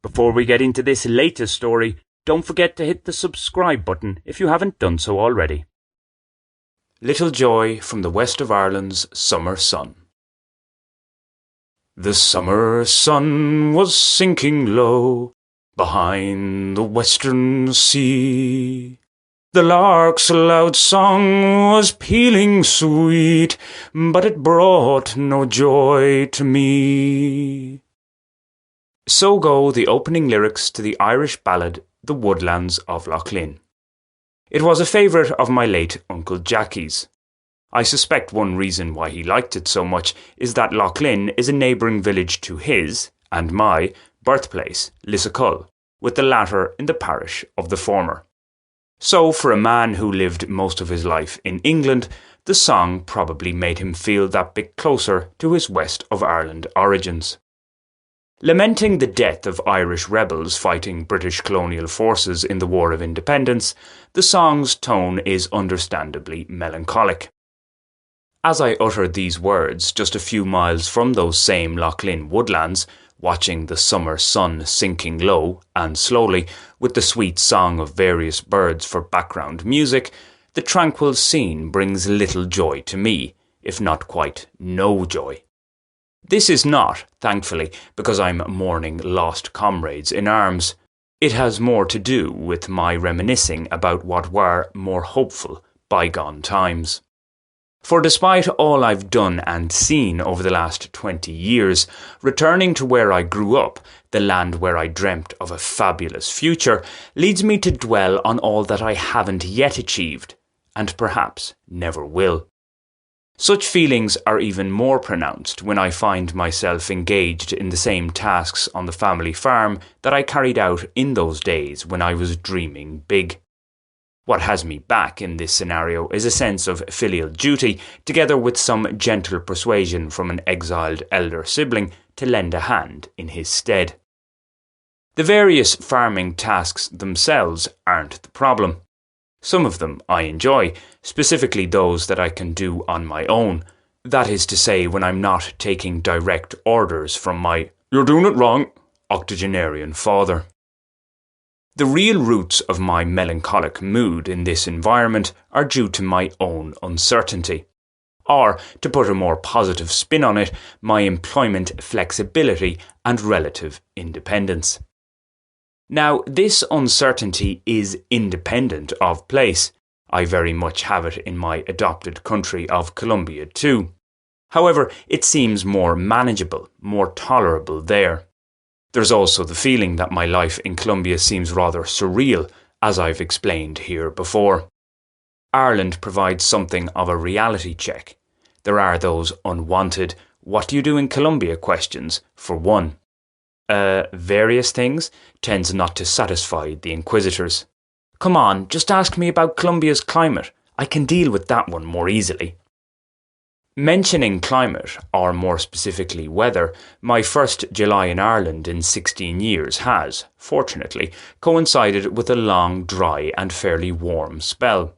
Before we get into this latest story, don't forget to hit the subscribe button if you haven't done so already. Little Joy from the West of Ireland's Summer Sun. The summer sun was sinking low behind the western sea. The lark's loud song was pealing sweet, but it brought no joy to me. So go the opening lyrics to the Irish ballad The Woodlands of Loughglynn. It was a favourite of my late Uncle Jackie's. I suspect one reason why he liked it so much is that Loughglynn is a neighbouring village to his, and my, birthplace, Lisacul, with the latter in the parish of the former. So for a man who lived most of his life in England, the song probably made him feel that bit closer to his West of Ireland origins. Lamenting the death of Irish rebels fighting British colonial forces in the War of Independence, the song's tone is understandably melancholic. As I uttered these words just a few miles from those same Loughglynn woodlands, watching the summer sun sinking low and slowly, with the sweet song of various birds for background music, the tranquil scene brings little joy to me, if not quite no joy. This is not, thankfully, because I'm mourning lost comrades in arms. It has more to do with my reminiscing about what were more hopeful bygone times. For despite all I've done and seen over the last 20 years, returning to where I grew up, the land where I dreamt of a fabulous future, leads me to dwell on all that I haven't yet achieved, and perhaps never will. Such feelings are even more pronounced when I find myself engaged in the same tasks on the family farm that I carried out in those days when I was dreaming big. What has me back in this scenario is a sense of filial duty, together with some gentle persuasion from an exiled elder sibling to lend a hand in his stead. The various farming tasks themselves aren't the problem. Some of them I enjoy, specifically those that I can do on my own. That is to say, when I'm not taking direct orders from my "you're doing it wrong" octogenarian father. The real roots of my melancholic mood in this environment are due to my own uncertainty. Or, to put a more positive spin on it, my employment flexibility and relative independence. Now, this uncertainty is independent of place. I very much have it in my adopted country of Colombia too. However, it seems more manageable, more tolerable there. There's also the feeling that my life in Colombia seems rather surreal, as I've explained here before. Ireland provides something of a reality check. There are those unwanted "what do you do in Colombia" questions, for one. Various things tends not to satisfy the inquisitors. Come on, just ask me about Colombia's climate. I can deal with that one more easily. Mentioning climate, or more specifically weather, my first July in Ireland in 16 years has, fortunately, coincided with a long, dry and fairly warm spell.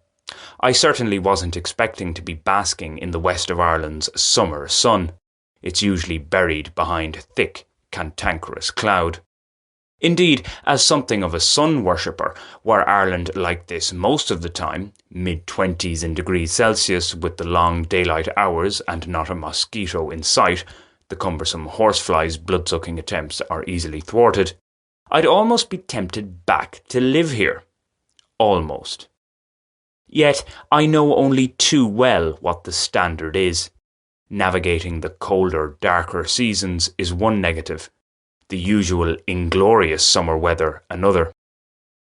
I certainly wasn't expecting to be basking in the west of Ireland's summer sun. It's usually buried behind thick, cantankerous cloud. Indeed, as something of a sun worshipper, were Ireland like this most of the time, mid-20s in degrees Celsius with the long daylight hours and not a mosquito in sight, the cumbersome horsefly's blood-sucking attempts are easily thwarted, I'd almost be tempted back to live here. Almost. Yet I know only too well what the standard is. Navigating the colder, darker seasons is one negative, the usual inglorious summer weather another.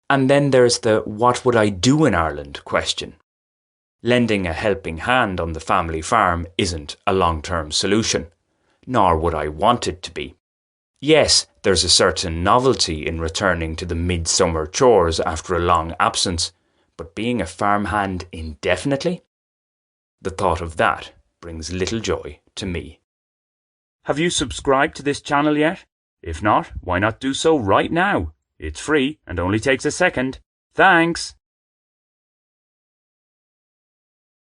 And then there's the "what would I do in Ireland" question. Lending a helping hand on the family farm isn't a long-term solution, nor would I want it to be. Yes, there's a certain novelty in returning to the midsummer chores after a long absence, but being a farmhand indefinitely? The thought of that brings little joy to me. Have you subscribed to this channel yet? If not, why not do so right now? It's free and only takes a second. Thanks!